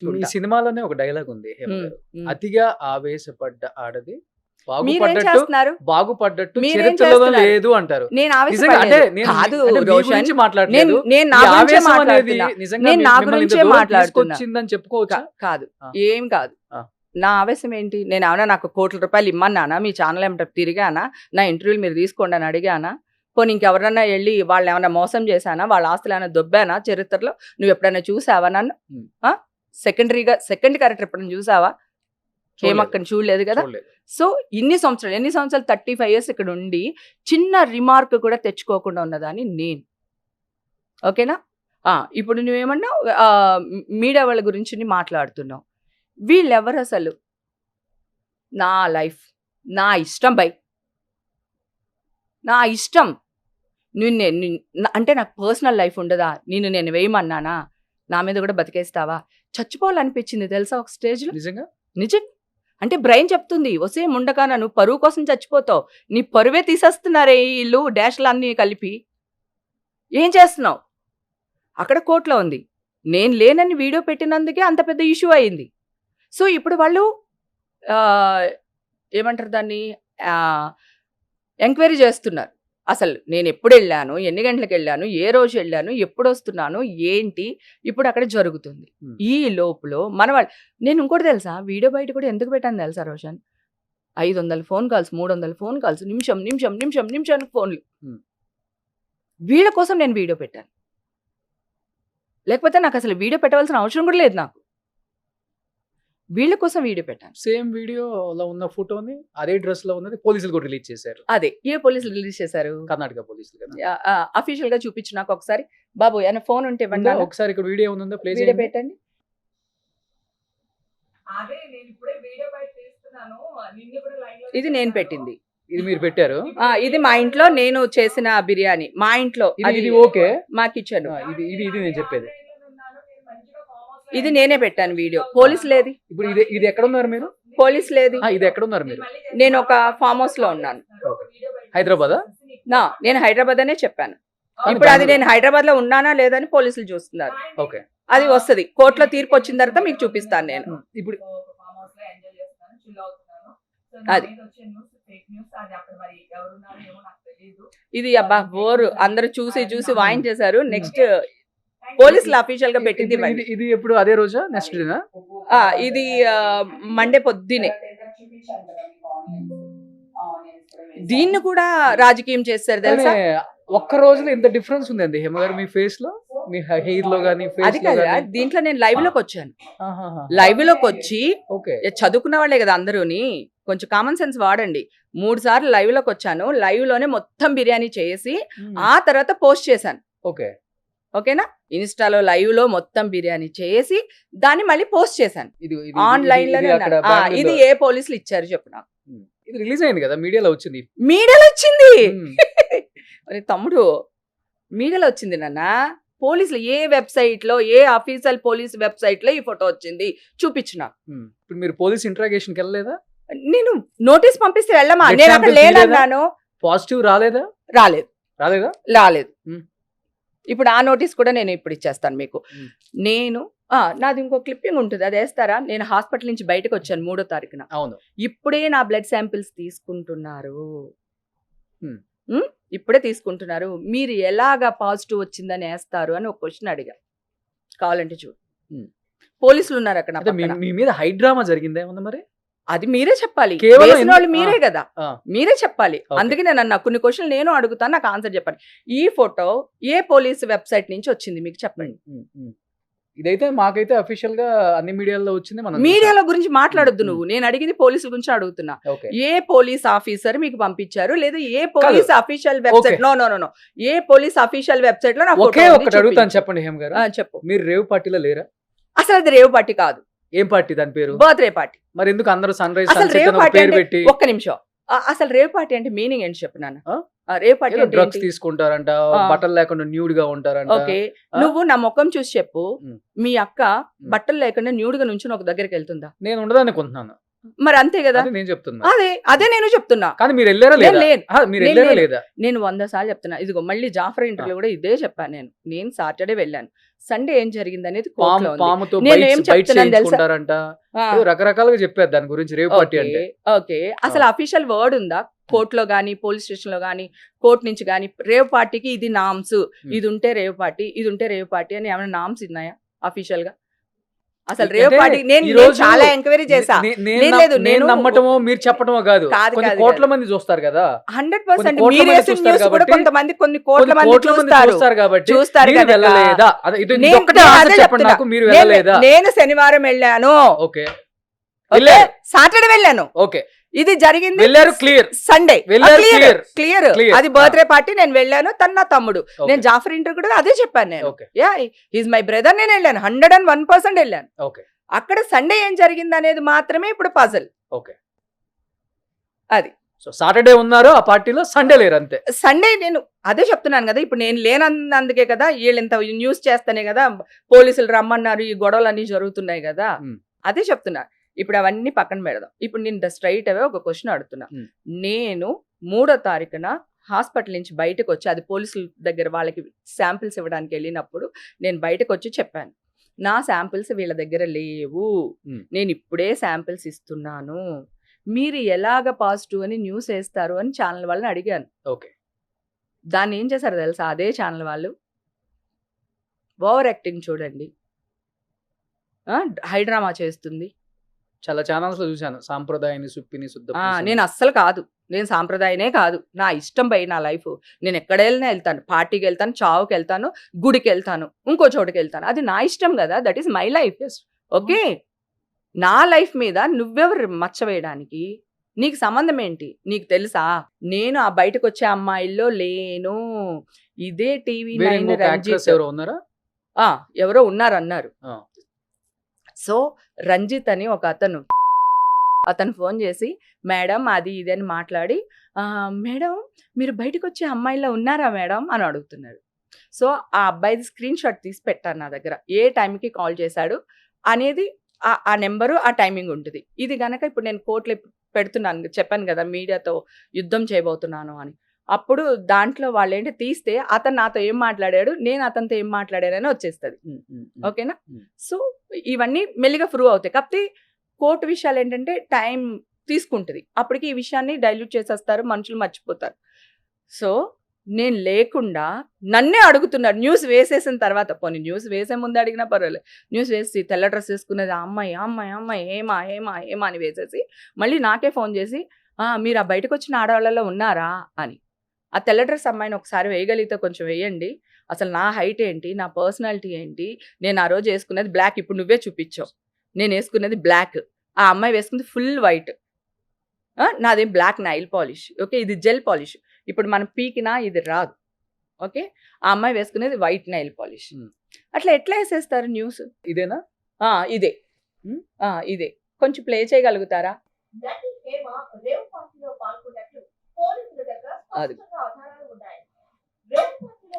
ఈ సినిమాలోనే ఒక డైలాగ్ ఉంది హేమ ఉమ్, గారు. ఉమ్. అతిగా ఆవేశపడ్డ ఆడది మీరేం బాగుపడ్డట్టు చేస్తున్నారు బాగుపడ్డట్టు మీరేం చరిత్రలో చేస్తున్నారు? లేదు అంటారు. నేను నిజంగా అంటే ఆవేశపడలేదు నేను కాదు అంటే మీ రోషన్ గురించి మాట్లాడలేదు. నేను నా ఈ గురించే ఆవేశం అనేది మాట్లాడుతున్నా నిజంగా నేను నా మిమ్మల్ని ఇంత గురించే దూరం మాట్లాడుతున్నా తీసుకొచ్చిందని చెప్పుకోవచ్చా? కాదు ఆ. ఏం కాదు ఆ. నా ఆవేశం ఏంటి నేను ఏమన్నా నాకు ₹1,00,00,000 ఇమ్మన్నానా మీ ఛానల్ ఏమంటే తిరిగానా నా ఇంటర్వ్యూలు మీరు తీసుకోండి అని అడిగానా పోనీ ఇంకెవరన్నా వెళ్ళి వాళ్ళు ఏమైనా మోసం చేశానా వాళ్ళ ఆస్తులు ఏమైనా దొబ్బానా చరిత్రలో నువ్వు ఎప్పుడైనా చూసావా నన్ను సెకండ్ క్యారెక్టర్ ఎప్పుడైనా చూసావా హేమక్కని చూడలేదు కదా చూడలేదు. సో ఎన్ని సంవత్సరాలు 35 years ఇక్కడ ఉండి చిన్న రిమార్క్ కూడా తెచ్చుకోకుండా ఉన్నదాన్ని నేను ఓకేనా ఇప్పుడు నువ్వేమన్నావు మీడియా వాళ్ళ గురించి మాట్లాడుతున్నావు వీళ్ళెవరు అసలు నా లైఫ్ నా ఇష్టం బై నా ఇష్టం అంటే నాకు పర్సనల్ లైఫ్ ఉండదా నేను వేయమన్నానా నా మీద కూడా బతికేస్తావా చచ్చిపోవాలనిపించింది తెలుసా ఒక స్టేజ్లో నిజం అంటే బ్రెయిన్ చెప్తుంది వసే ముండకాన నువ్వు పరువు కోసం చచ్చిపోతావు నీ పరువే తీసేస్తున్నారే వీళ్ళు డాష్లు అన్నీ కలిపి ఏం చేస్తున్నావు అక్కడ కోర్టులో ఉంది నేను లేనని వీడియో పెట్టినందుకే అంత పెద్ద ఇష్యూ అయింది సో ఇప్పుడు వాళ్ళు ఏమంటారు దాన్ని ఎంక్వైరీ చేస్తున్నారు అసలు నేను ఎప్పుడు వెళ్ళాను ఎన్ని గంటలకు వెళ్ళాను ఏ రోజు వెళ్ళాను ఎప్పుడు వస్తున్నాను ఏంటి ఇప్పుడు అక్కడ జరుగుతుంది ఈ లోపల మన వాళ్ళు నేను ఇంకోటి తెలుసా వీడియో బయట కూడా ఎందుకు పెట్టాను తెలుసా Roshan 500 phone calls 300 phone calls నిమిషానికి ఫోన్లు వీళ్ళ కోసం నేను వీడియో పెట్టాను లేకపోతే నాకు అసలు వీడియో పెట్టవలసిన అవసరం కూడా లేదు నాకు వీళ్ళ కోసం వీడియో పెట్టాను సేమ్ వీడియోలో ఉన్న ఫోటోని అదే డ్రెస్ లో ఉన్నది పోలీసులు కూడా రిలీజ్ చేశారు అదే ఏ పోలీసులు రిలీజ్ చేశారు కర్ణాటక పోలీసులు అఫీషియల్ గా చూపించు నాకు ఒకసారి బాబు ఏమైనా ఫోన్ ఉంటే ఇవ్వండి ఒకసారి ఇక్కడ వీడియో ఉందో ప్లే వీడియో పెట్టండి ఇది నేను పెట్టింది ఇది మీరు పెట్టారు ఇది మా ఇంట్లో నేను చేసిన బిర్యానీ మా ఇంట్లో ఇది ఓకే మా కిచెన్ ఇది నేను చెప్పేది ఇది నేనే పెట్టాను వీడియో పోలీస్ లేదు ఇప్పుడు ఇది ఎక్కడ ఉన్నారు మీరు పోలీస్ లేదు ఇది ఎక్కడ ఉన్నారు మీరు నేను ఒక ఫామ్ హౌస్ లో ఉన్నాను హైదరాబాదా నేను హైదరాబాద్ అనే చెప్పాను ఇప్పుడు అది నేను హైదరాబాద్ లో ఉన్నానా లేదని పోలీసులు చూస్తున్నారు ఓకే అది వస్తుంది కోర్టులో తీర్పు వచ్చిన తర్వాత మీకు చూపిస్తాను నేను ఇప్పుడు అది ఇది అబ్బా బోరు అందరూ చూసి వాయించేశారు నెక్స్ట్ పోలీసులు అఫీషియల్ గా పెట్టింది ఇది ఎప్పుడు అదే రోజా నెక్స్ట్ డేనా ఇది మండే పొద్దునే దీన్ని కూడా రాజకీయం చేస్తారు తెలుసా ఒక్క రోజులో ఇంత డిఫరెన్స్ ఉందండి హేమ గారు మీ ఫేస్ లో మీ హెయిర్ లో గానీ అది కదా దీంట్లో నేను లైవ్ లోకి వచ్చాను లైవ్ లోకి వచ్చి చదువుకున్న వాళ్ళే కదా అందరూని కొంచెం కామన్ సెన్స్ వాడండి 3 సార్లు లైవ్ లోకి వచ్చాను లైవ్ లోనే మొత్తం బిర్యానీ చేసి ఆ తర్వాత పోస్ట్ చేశాను ఓకేనా ఇన్స్టాలో లైవ్ లో మొత్తం బిర్యానీ చేసి దాన్ని మళ్ళీ పోస్ట్ చేశాను ఆన్లైన్ లోనే ఇది ఏ పోలీసులు ఇచ్చారు చెప్పు నాకు ఇది రిలీజ్ అయింది కదా మీడియాలో వచ్చింది తమ్ముడు మీడియాలో వచ్చింది నాన్న పోలీసులు ఏ వెబ్సైట్ లో ఏ అఫీషియల్ పోలీస్ వెబ్సైట్ లో ఈ ఫోటో వచ్చింది చూపించిన ఇప్పుడు మీరు పోలీస్ ఇంట్రాగేషన్ కి వెళ్ళలేదా నేను నోటీస్ పంపిస్తే వెళ్ళమా నేను అక్కడ లేనన్నాను పాజిటివ్ రాలేదా రాలేదు ఇప్పుడు ఆ నోటీస్ కూడా నేను ఇప్పుడు ఇచ్చేస్తాను మీకు నేను నాది ఇంకో క్లిప్పింగ్ ఉంటుంది అది వేస్తారా నేను హాస్పిటల్ నుంచి బయటకు వచ్చాను 3వ తారీఖున అవును ఇప్పుడే నా బ్లడ్ శాంపిల్స్ తీసుకుంటున్నారు ఇప్పుడే తీసుకుంటున్నారు మీరు ఎలాగా పాజిటివ్ వచ్చిందని వేస్తారు అని ఒక క్వశ్చన్ అడిగా కావాలంటే చూడు పోలీసులు ఉన్నారు అక్కడ మీ మీద హైడ్రామా జరిగిందా ఏమన్నా మరి అది మీరే చెప్పాలి మీరే కదా మీరే చెప్పాలి అందుకే నేను కొన్ని క్వశ్చన్లు నేను అడుగుతాను నాకు ఆన్సర్ చెప్పండి ఈ ఫోటో ఏ పోలీస్ వెబ్సైట్ నుంచి వచ్చింది మీకు చెప్పండి ఇదైతే మాకైతే అఫీషియల్ గా అన్ని మీడియాలో వచ్చింది మీడియాలో గురించి మాట్లాడొద్దు నువ్వు నేను అడిగింది పోలీసుల గురించి అడుగుతున్నా ఏ పోలీస్ ఆఫీసర్ మీకు పంపించారు లేదా ఏ పోలీస్ అఫీషియల్ వెబ్సైట్ నో ఏ పోలీస్ అఫీషియల్ వెబ్సైట్ లో అడుగుతాను చెప్పండి హేమ గారు చెప్పు మీరు రేవ్ పార్టీలో లేరా అసలు అది రేవ్ పార్టీ కాదు ఏం పార్టీ దాని పేరు బర్త్డే పార్టీ మరి ఎందుకు అందరూ సన్ రైజ్ అసలు రేవ్ పార్టీ అంటే ఒక్క నిమిషం అసలు రేవ్ పార్టీ అంటే మీనింగ్ ఏంటి చెప్పినాను రేవ్ పార్టీ డ్రగ్స్ తీసుకుంటారంట బట్టలు లేకుండా న్యూడ్ గా ఉంటారంట ఓకే నువ్వు నా ముఖం చూసి చెప్పు మీ అక్క బట్టలు లేకుండా న్యూడ్ గా నుంచి ఒక దగ్గరికి వెళ్తుందా నేను ఉండదనుకుంటున్నాను మరి అంతే కదా నేను చెప్తున్నా అదే నేను చెప్తున్నా కానీ మీరు వెళ్ళారా లేదా నేను 100 సార్లు చెప్తున్నా ఇదిగో మళ్ళీ జాఫర్ ఇంటర్వ్యూ కూడా ఇదే చెప్పాను నేను సాటర్డే వెళ్ళాను సండే ఏం జరిగింది అనేది కోర్టులో ఉంది. పాముతో నేను ఏం బైట్ చెప్తున్నాను తెలుసా? చేయించుకుంటారంట, ఆ, ఏదో రకరకాలుగా చెప్పారు దాని గురించి రేవ్ పార్టీ అంటే. ఓకే అసలు అఫీషియల్ వర్డ్ ఉందా కోర్టులో గానీ పోలీస్ స్టేషన్ లో గానీ కోర్టు నుంచి గానీ రేవ్ పార్టీకి ఇది నామ్స్, ఇది ఉంటే రేవ్ పార్టీ, ఇది ఉంటే రేవ్ పార్టీ అని ఏమైనా నామ్స్ ఉన్నాయా అఫీషియల్ గా? అసలు రేవ్ అంటే పార్టీ ఈ నేను రోజు చాలా ఎంక్వైరీ చేశా. లేదు, నేను నేను నమ్మటమో మీరు చెప్పటమో కాదు, కాదు, కొన్ని కాదు, కోట్ల మంది చూస్తారు కదా, 100% కోట్ల మీరు మంది వేసిన చూస్తారు న్యూస్ కూడా కాబట్టి, కొంతమంది కొన్ని కోట్ల కొన్ని మంది కోట్ల మంది చూస్తారు చూస్తారు కాబట్టి చూస్తారు మీరు కనుక వెళ్ళలేదా? అదే ఇది నేను- ఒక్కటే నేను ఆన్సర్ అదే చెప్పండి చెప్తున్నా. నాకు, మీరు వెళ్ళలేదా? నేను శనివారం వెళ్ళాను, ఓకే ఓకే వెళ్ళారు. సాటర్డే వెళ్ళాను, ఓకే ఇది జరిగింది వెళ్ళారు, క్లియర్ సండే, వెళ్ళారు, క్లియర్ clear. క్లియర్. అది బర్త్డే పార్టీ, నేను వెళ్ళాను, తను నా తమ్ముడు. Okay. నేను జాఫర్ ఇంటర్ కూడా అదే చెప్పాను నేను. Okay yeah is my brother, నేను వెళ్ళాను 101% వెళ్ళాను. ఓకే అక్కడ సండే ఏం జరిగింది అనేది మాత్రమే ఇప్పుడు పజల్. ఓకే అది సో సాటర్డే ఉన్నారు ఆ పార్టీలో, సండే లేరు అంతే. సండే నేను అదే చెప్తున్నాను కదా, ఇప్పుడు నేను లేనందుకే కదా వీళ్ళు ఇంత న్యూస్ చేస్తేనే కదా పోలీసులు రమ్మన్నారు, ఈ గొడవలు అన్ని జరుగుతున్నాయి కదా. అదే చెప్తున్నా. ఇప్పుడు అవన్నీ పక్కన పెడదాం. ఇప్పుడు నేను స్ట్రైట్ అవే ఒక క్వశ్చన్ అడుగుతున్నా. నేను 3వ తారీఖున హాస్పిటల్ నుంచి బయటకు వచ్చి, అది పోలీసుల దగ్గర వాళ్ళకి శాంపిల్స్ ఇవ్వడానికి వెళ్ళినప్పుడు నేను బయటకు వచ్చి చెప్పాను, నా శాంపిల్స్ వీళ్ళ దగ్గర లేవు, నేను ఇప్పుడే శాంపిల్స్ ఇస్తున్నాను, మీరు ఎలాగ పాజిటివ్ అని న్యూస్ వేస్తారు అని ఛానల్ వాళ్ళని అడిగాను. ఓకే దాన్ని ఏం చేశారు తెలుసా? అదే ఛానల్ వాళ్ళు ఓవర్ యాక్టింగ్ చూడండి, హైడ్రామా చేస్తుంది. చాలా ఛానల్స్ లో చూశాను, సాంప్రదాయాన్ని సుప్పిని శుద్ధ నేను అస్సలు కాదు, నేను సాంప్రదాయనే కాదు, నా ఇష్టం పై నా లైఫ్, నేను ఎక్కడ వెళ్ళినా వెళ్తాను, పార్టీకి వెళ్తాను, చావుకి వెళ్తాను, గుడికి వెళ్తాను, ఇంకో చోటుకి వెళ్తాను, అది నా ఇష్టం కదా, that is my life. Okay, నా లైఫ్ మీద నువ్వెవరు మచ్చ వేయడానికి? నీకు సంబంధం ఏంటి? నీకు తెలుసా నేను ఆ బయటకు వచ్చే అమ్మాయిల్లో లేను. ఇదే టీవీ ఎవరో ఉన్నారా? ఎవరో ఉన్నారన్నారు. సో రంజిత్ అని ఒక అతను ఫోన్ చేసి, మేడం అది ఇది అని మాట్లాడి, మేడం మీరు బయటకు వచ్చే అమ్మాయిలో ఉన్నారా మేడం అని అడుగుతున్నారు. సో ఆ అబ్బాయిది స్క్రీన్ షాట్ తీసి పెట్టాను నా దగ్గర, ఏ టైంకి కాల్ చేశాడు అనేది ఆ నెంబరు, ఆ టైమింగ్ ఉంటుంది. ఇది గనక ఇప్పుడు నేను కోర్టులో పెడుతున్నాను, చెప్పాను కదా మీడియాతో యుద్ధం చేయబోతున్నాను అని. అప్పుడు దాంట్లో వాళ్ళు ఏంటి తీస్తే అతను నాతో ఏం మాట్లాడాడు, నేను అతనితో ఏం మాట్లాడానని వచ్చేస్తుంది. ఓకేనా? సో ఇవన్నీ మెల్లిగా ప్రూవ్ అవుతాయి. కాకపోతే కోర్టు విషయాలు ఏంటంటే టైం తీసుకుంటుంది, అప్పటికి ఈ విషయాన్ని డైల్యూట్ చేసేస్తారు, మనుషులు మర్చిపోతారు. సో నేను లేకుండా నన్నే అడుగుతున్నారు న్యూస్ వేసేసిన తర్వాత. పోనీ న్యూస్ వేసే ముందు అడిగినా పర్వాలేదు, న్యూస్ వేసి తెల్ల డ్రెస్ వేసుకునేది ఆ అమ్మాయి అమ్మాయి అమ్మాయి ఏమా ఏమా ఏమా అని వేసేసి మళ్ళీ నాకే ఫోన్ చేసి, మీరు ఆ బయటకు వచ్చిన ఆడవాళ్ళలో ఉన్నారా అని. ఆ తెల్ల డ్రెస్ అమ్మాయిని ఒకసారి వేయగలిగితే కొంచెం వేయండి, అసలు నా హైట్ ఏంటి, నా పర్సనాలిటీ ఏంటి, నేను ఆ రోజు వేసుకునేది బ్లాక్, ఇప్పుడు నువ్వే చూపించావు, నేను వేసుకునేది బ్లాక్, ఆ అమ్మాయి వేసుకుంది ఫుల్ వైట్, నాదేం బ్లాక్ నైల్ పాలిష్, ఓకే ఇది జెల్ పాలిష్, ఇప్పుడు మనం పీకినా ఇది రాదు, ఓకే ఆ అమ్మాయి వేసుకునేది వైట్ నైల్ పాలిష్. అట్లా ఎట్లా వేసేస్తారు న్యూస్? ఇదేనా? ఇదే ఇదే కొంచెం ప్లే చేయగలుగుతారా? అది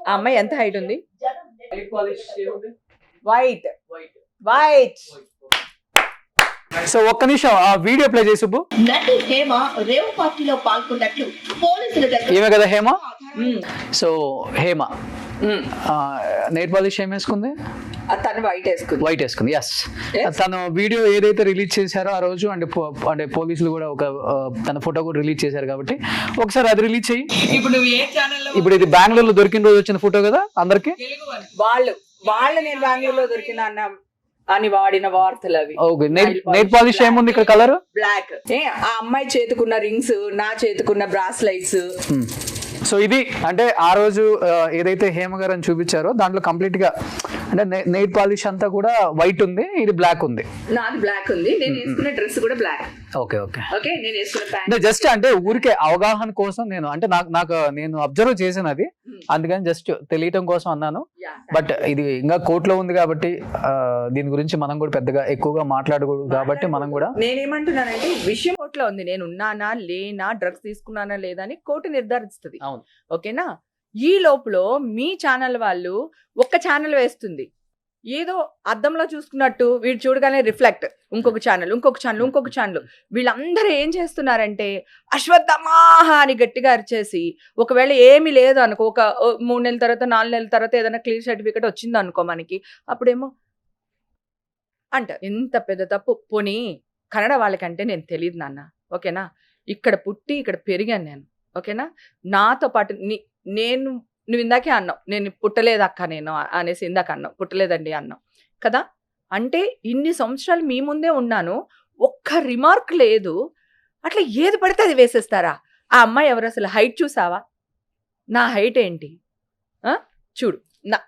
ఆ అమ్మాయి ఎంత హైట్ ఉంది? White white. సో ఒక్క నిమిషం ఆ వీడియో ప్లే చేసి నటి హేమ రేవ్ పార్టీలో పాల్గొన్నట్లు పోలీసుల దగ్గర ఏమే కదా Hema. So Hema nail polish ఏం వేసుకుంది? తను వైట్ వేసుకుంది. వైట్ వేసుకుంది, ఎస్. తను వీడియో ఏదైతే రిలీజ్ చేశారో ఆ రోజు, అంటే పోలీసులు కూడా ఒక తన ఫోటో కూడా రిలీజ్ చేశారు కాబట్టి ఒకసారి అది రిలీజ్ చెయ్యి. ఇప్పుడు నువ్వు ఏ ఛానల్లో? ఇప్పుడు ఇది బెంగళూరులో దొరికిన రోజు వచ్చిన ఫోటో కదా అందరికి. వాళ్ళు నేను బెంగళూరులో దొరికిన అని వాడిన వార్తలు అవి. ఓకే, నెయిల్ పాలిష్ ఏముంది ఇక్కడ కలర్? బ్లాక్. ఆ అమ్మాయి చేతుకున్న రింగ్స్, నా చేతుకున్న బ్రాస్లైట్స్. సో ఇది అంటే ఆ రోజు ఏదైతే హేమ గారు అని చూపించారో దాంట్లో కంప్లీట్ గా అంటే నెయిల్ పాలిష్ అంతా కూడా వైట్ ఉంది, ఇది బ్లాక్ ఉంది. నాది బ్లాక్ ఉంది, నేను వేసుకున్న డ్రెస్ కూడా బ్లాక్. ఓకే ఓకే ఓకే నేను వేసుకున్న ప్యాంట్ జస్ట్ అంటే ఊరికే అవగాహన కోసం నేను అంటే నాకు నేను అబ్జర్వ్ చేశాను అది, అందుకని జస్ట్ తెలియటం కోసం అన్నాను. బట్ ఇది ఇంకా కోర్టులో ఉంది కాబట్టి దీని గురించి మనం కూడా పెద్దగా ఎక్కువగా మాట్లాడకూడదు కాబట్టి మనం కూడా. నేనేమంటున్నానంటే విషయం కోర్టులో ఉంది, నేను ఉన్నానా లేనా, డ్రగ్స్ తీసుకున్నానా లేదా అని కోర్టు నిర్ధారిస్తుంది. ఓకేనా? ఈ లోపల మీ ఛానల్ వాళ్ళు ఒక్క ఛానల్ వేస్తుంది, ఏదో అద్దంలో చూసుకున్నట్టు వీడు చూడగానే రిఫ్లెక్ట్ ఇంకొక ఛానల్ వీళ్ళందరూ ఏం చేస్తున్నారంటే అశ్వత్థమాహ అని గట్టిగా అరిచేసి, ఒకవేళ ఏమీ లేదు అనుకో, ఒక 3 నెలల తర్వాత 4 నెలల తర్వాత ఏదైనా క్లియర్ సర్టిఫికేట్ వచ్చింది అనుకో మనకి, అప్పుడేమో అంట. ఎంత పెద్ద తప్పు. పోనీ కన్నడ వాళ్ళకంటే నేను తెలియదు నాన్న, ఓకేనా? ఇక్కడ పుట్టి ఇక్కడ పెరిగాను నేను, ఓకేనా? నాతో పాటు నువ్వు ఇందాకే అన్నావు, నేను పుట్టలేదు అక్క నేను అనేసి, ఇందాక అన్నావు పుట్టలేదండి అన్నావు కదా. అంటే ఇన్ని సంవత్సరాలు మీ ముందే ఉన్నాను, ఒక్క రిమార్క్ లేదు. అట్లా ఏది పడితే అది వేసేస్తారా? ఆ అమ్మాయి ఎవరు అసలు? హైట్ చూసావా? నా హైట్ ఏంటి చూడు.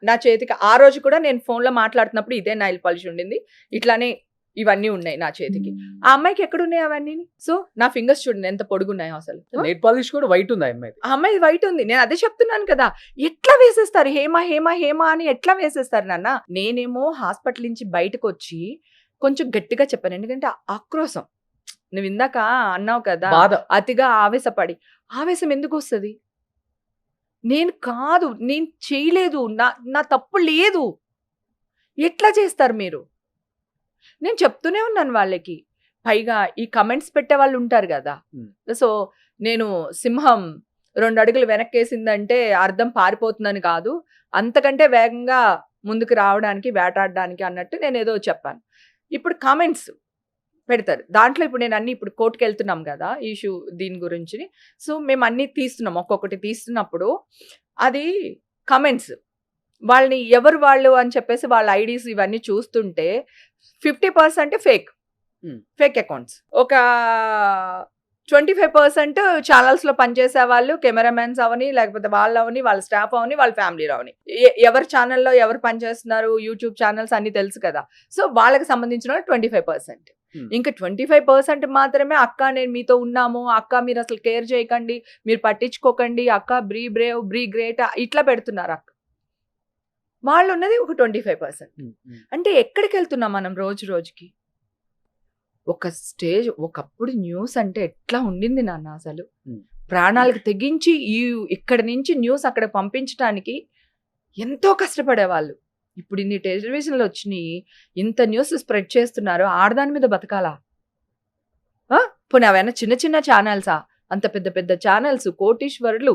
నా చేతికి ఆ రోజు కూడా నేను ఫోన్లో మాట్లాడుతున్నప్పుడు ఇదే నైల్ పాలిష్ ఉండింది, ఇట్లానే ఇవన్నీ ఉన్నాయి నా చేతికి. ఆ అమ్మాయికి ఎక్కడున్నాయి అవన్నీ? సో నా ఫింగర్స్ చూడండి ఎంత పొడుగున్నాయో అసలు. నెయిల్ పాలిష్ కూడా వైట్ ఉంది ఆ అమ్మాయి వైట్ ఉంది. నేను అదే చెప్తున్నాను కదా, ఎట్లా వేసేస్తారు హేమ అని ఎట్లా వేసేస్తారు నాన్న? నేనేమో హాస్పిటల్ నుంచి బయటకు వచ్చి కొంచెం గట్టిగా చెప్పాను, ఎందుకంటే ఆక్రోశం. నువ్వు ఇందాక అన్నావు కదా, అతిగా ఆవేశం ఎందుకు వస్తుంది? నేను కాదు, నేను చేయలేదు, నా తప్పు లేదు, ఎట్లా చేస్తారు మీరు? నేను చెప్తూనే ఉన్నాను వాళ్ళకి. పైగా ఈ కమెంట్స్ పెట్టే వాళ్ళు ఉంటారు కదా, సో నేను సింహం 2 అడుగులు వెనక్కేసిందంటే అర్థం పారిపోతుందని కాదు, అంతకంటే వేగంగా ముందుకు రావడానికి, వేటాడడానికి అన్నట్టు నేను ఏదో చెప్పాను. ఇప్పుడు కామెంట్స్ పెడతారు దాంట్లో. ఇప్పుడు నేను అన్ని ఇప్పుడు కోర్టుకు వెళ్తున్నాం కదా ఇష్యూ దీని గురించి, సో మేము అన్ని తీస్తున్నాం, ఒక్కొక్కటి తీస్తున్నప్పుడు అది కమెంట్స్ వాళ్ళని ఎవరు వాళ్ళు అని చెప్పేసి వాళ్ళ ఐడీస్ ఇవన్నీ చూస్తుంటే 50% ఫేక్ అకౌంట్స్, ఒక 25% ఛానల్స్లో పనిచేసే వాళ్ళు, కెమెరామెన్స్ అవని, లేకపోతే వాళ్ళు అవని, వాళ్ళ స్టాఫ్ అవని, వాళ్ళ ఫ్యామిలీలో అవని, ఎవరి ఛానల్లో ఎవరు పనిచేస్తున్నారు, యూట్యూబ్ ఛానల్స్ అన్ని తెలుసు కదా. సో వాళ్ళకి సంబంధించిన 25%. ఇంకా 25% మాత్రమే అక్క నేను మీతో ఉన్నాము, అక్క మీరు అసలు కేర్ చేయకండి, మీరు పట్టించుకోకండి, అక్క బ్రీ బ్రేవ్ బ్రీ గ్రేట్ ఇట్లా పెడుతున్నారు అక్క. వాళ్ళు ఉన్నది ఒక 25%. అంటే ఎక్కడికి వెళ్తున్నాం మనం రోజు రోజుకి? ఒక స్టేజ్, ఒకప్పుడు న్యూస్ అంటే ఎట్లా ఉండింది నాన్న, అసలు ప్రాణాలకు తెగించి ఇక్కడి నుంచి న్యూస్ అక్కడ పంపించడానికి ఎంతో కష్టపడేవాళ్ళు. ఇప్పుడు ఇన్ని టెలివిజన్లు వచ్చినాయి, ఇంత న్యూస్ స్ప్రెడ్ చేస్తున్నారు, ఆడదాని మీద బతకాలా? పోనీ అవైనా చిన్న చిన్న ఛానల్సా? అంత పెద్ద పెద్ద ఛానల్స్, కోటీశ్వరులు